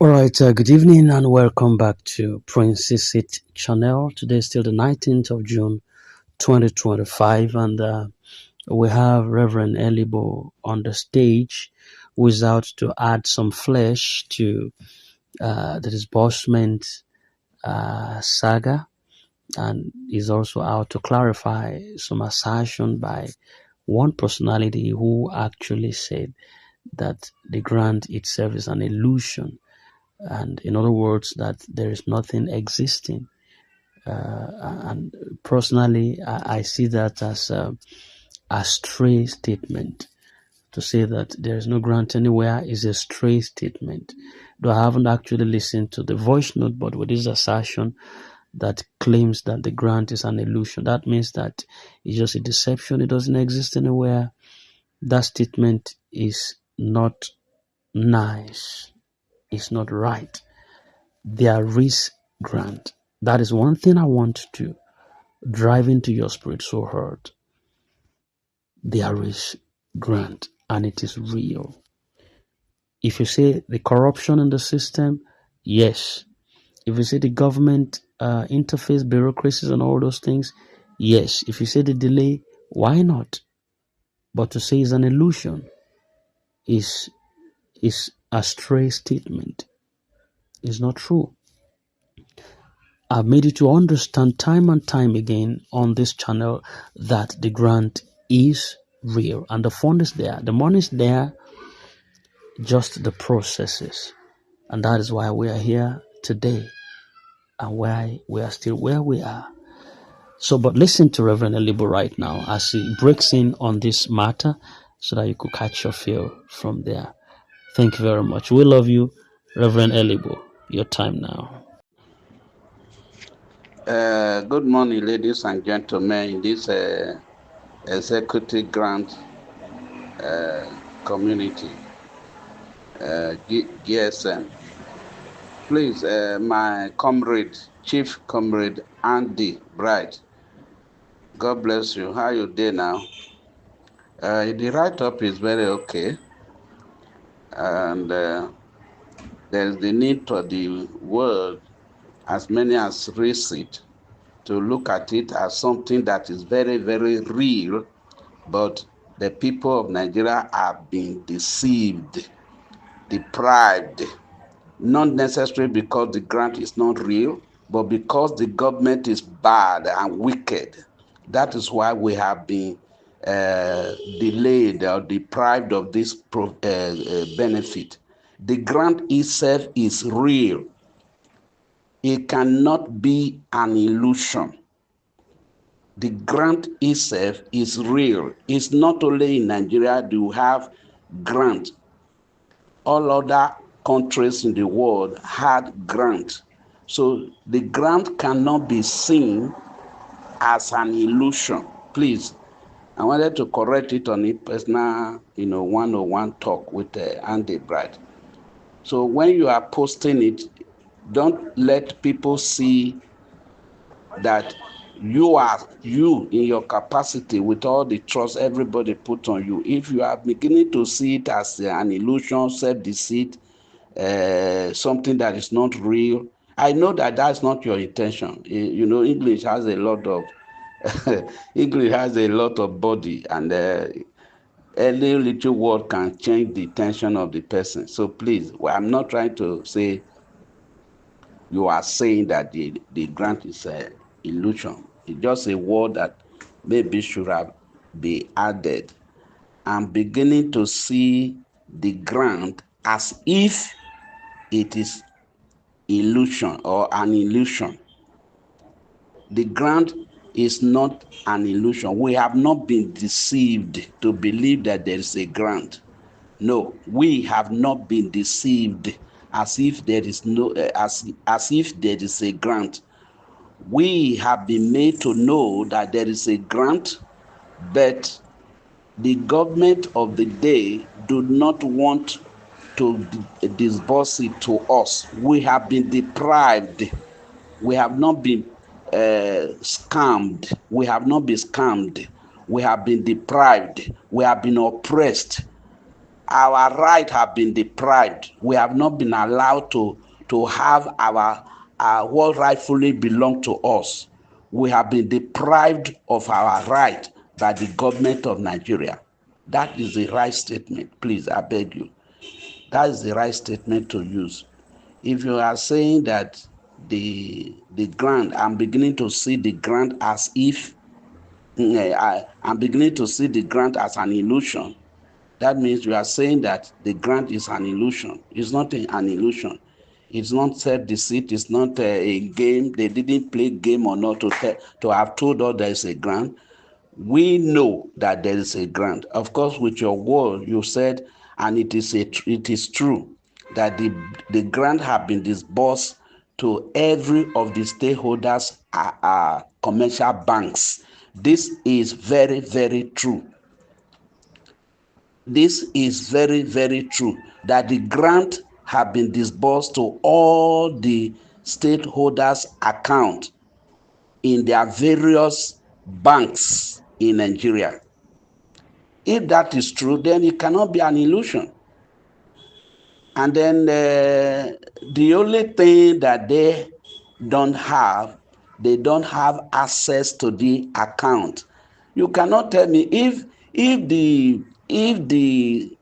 All right, good evening and welcome back to Prince's Seat channel. Today is still the 19th of June 2025, and we have Reverend Elibo on the stage, who is out to add some flesh to the disbursement saga, and is also out to clarify some assertion by one personality who actually said that the grant itself is an illusion, and in other words, that there is nothing existing. And personally, I see that as a stray statement. To say that there is no grant anywhere is a stray statement. Though I haven't actually listened to the voice note, but with this assertion that claims that the grant is an illusion, that means that it's just a deception. It doesn't exist anywhere. That statement is not nice. It's not right. There is grant. That is one thing I want to drive into your spirit so hard. There is grant, and it is real. If you say the corruption in the system, yes. If you say the government interface, bureaucracies, and all those things, yes. If you say the delay, why not? But to say it's an illusion is a stray statement. It's not true. I've made you to understand time and time again on this channel that the grant is real and the fund is there. The money is there, just the processes. And that is why we are here today and why we are still where we are. So, but listen to Reverend Elibo right now as he breaks in on this matter so that you could catch your feel from there. Thank you very much. We love you, Reverend Elibo. Your time now. Good morning, ladies and gentlemen, in this executive grant community, GSM. Please, my comrade, Chief Comrade Andy Bright, God bless you. How you doing now? The write-up is very okay, and there's the need for the world, as many as read it, to look at it as something that is very, very real, but the people of Nigeria are being deceived, deprived, not necessarily because the grant is not real, but because the government is bad and wicked. That is why we have been delayed or deprived of this benefit. The grant itself is real. It cannot be an illusion. The grant itself is real. It's not only in Nigeria do you have grant. All other countries in the world had grant. So the grant cannot be seen as an illusion. Please, I wanted to correct it on a personal, one-on-one talk with Andy Bright. So when you are posting it, don't let people see that you in your capacity with all the trust everybody put on you. If you are beginning to see it as an illusion, self-deceit, something that is not real, I know that that's not your intention. English has a lot of English has a lot of body, and any little word can change the intention of the person. So please, I'm not trying to say you are saying that the grant is an illusion. It's just a word that maybe should have been added. I'm beginning to see the grant as if it is illusion or an illusion. The grant is not an illusion. We have not been deceived to believe that there is a grant. No, we have not been deceived as if there is no as if there is a grant. We have been made to know that there is a grant, but the government of the day do not want to disburse it to us. We have been deprived. We have not been scammed. We have not been scammed. We have been deprived. We have been oppressed. our right have been deprived. We have not been allowed to have our what rightfully belong to us. We have been deprived of our right by the government of Nigeria. That is the right statement. Please, I beg you. That is the right statement to use. If you are saying that the grant, I'm beginning to see the grant as if I'm beginning to see the grant as an illusion. That means you are saying that the grant is an illusion. It's not an illusion. It's not self-deceit. It's not a game. They didn't play game or not to have told us there is a grant. We know that there is a grant. Of course, with your word, you said, and it is true that the grant have been disbursed to every of the stakeholders commercial banks. This is very, very true. This is very, very true that the grant have been disbursed to all the stakeholders account in their various banks in Nigeria. If that is true, then it cannot be an illusion. And then the only thing that they don't have access to the account. You cannot tell me if the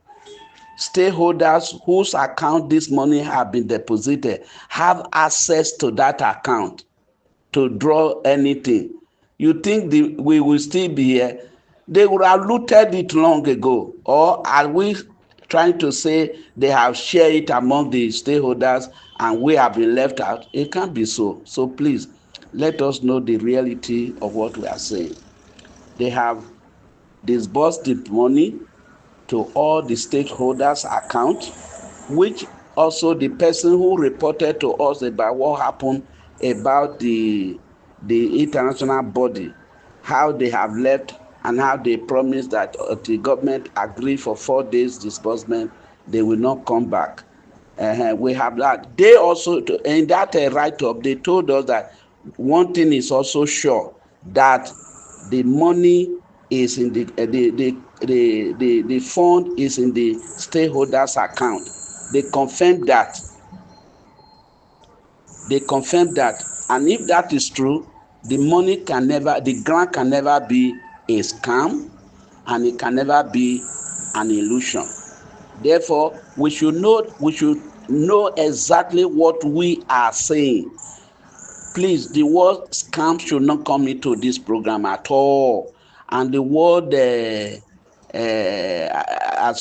stakeholders whose account this money have been deposited have access to that account to draw anything. You think we will still be here? They would have looted it long ago. Or are we trying to say they have shared it among the stakeholders and we have been left out? It can't be so. So please, let us know the reality of what we are saying. They have disbursed the money to all the stakeholders' account, which also the person who reported to us about what happened about the international body, how they have left and how they promised that the government agreed for 4 days disbursement, they will not come back. We have that. They also, in that write-up, they told us that one thing is also sure, that the money is in the fund is in the stakeholders account. They confirmed that. And if that is true, the grant can never be a scam, and it can never be an illusion. Therefore, we should know exactly what we are saying. Please, the word scam should not come into this program at all. And the word as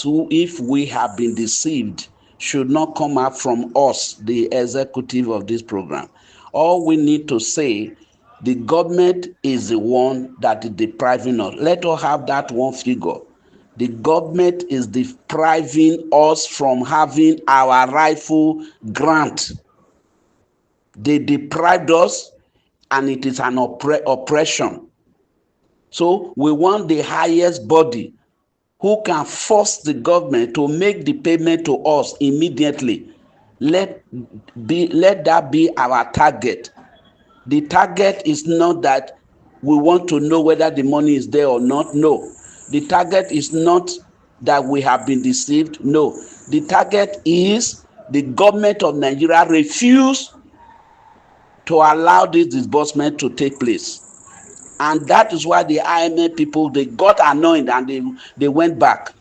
if we have been deceived should not come out from us, the executive of this program. All we need to say, the government is the one that is depriving us. Let us have that one figure. The government is depriving us from having our rightful grant. They deprived us, and it is an oppression. So we want the highest body who can force the government to make the payment to us immediately. Let that be our target. The target is not that we want to know whether the money is there or not. No. The target is not that we have been deceived. No. The target is the government of Nigeria refuse to allow this disbursement to take place. And that is why the IMF people, they got annoyed and they went back.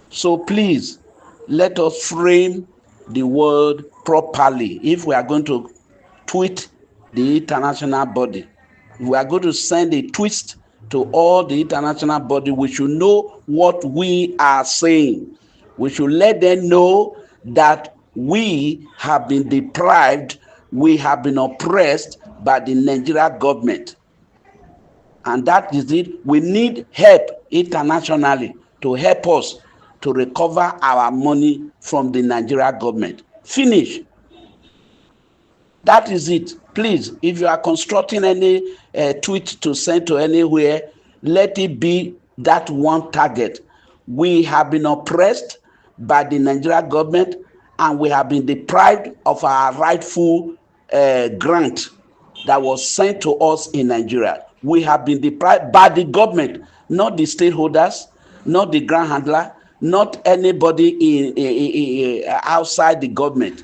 So please, let us frame the word properly. If we are going to tweet the international body, if we are going to send a twist to all the international body, we should know what we are saying. We should let them know that we have been deprived, we have been oppressed by the Nigeria government. And that is it. We need help internationally to help us to recover our money from the Nigeria government. Finish. That is it. Please, if you are constructing any tweet to send to anywhere, let it be that one target. We have been oppressed by the Nigeria government, and we have been deprived of our rightful grant that was sent to us in Nigeria. We have been deprived by the government, not the stakeholders, not the ground handler, not anybody outside the government.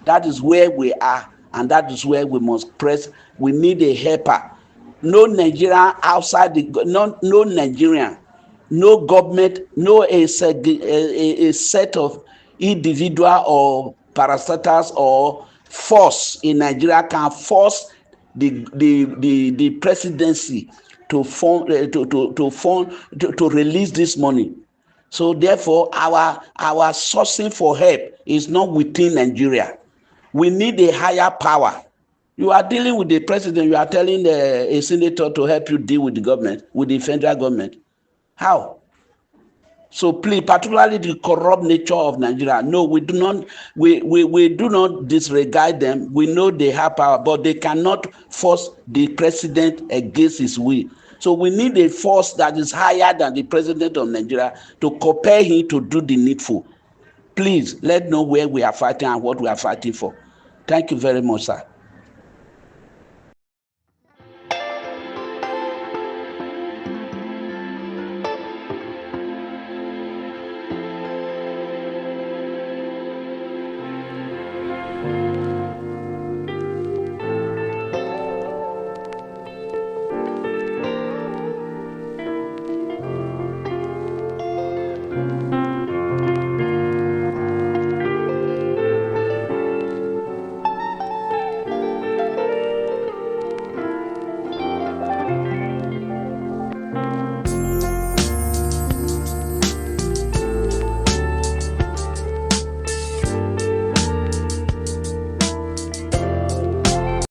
That is where we are, and that is where we must press. We need a helper. No Nigerian outside the no Nigerian, no government, no a set of individual or parastatals or force in Nigeria can force the presidency to fund to release this money. So therefore, our sourcing for help is not within Nigeria. We need a higher power. You are dealing with the president. You are telling a senator to help you deal with the government, with the federal government. How? So please, particularly the corrupt nature of Nigeria, no, we do not we do not disregard them. We know they have power, but they cannot force the president against his will. So we need a force that is higher than the president of Nigeria to compel him to do the needful. Please let know where we are fighting and what we are fighting for. Thank you very much, sir.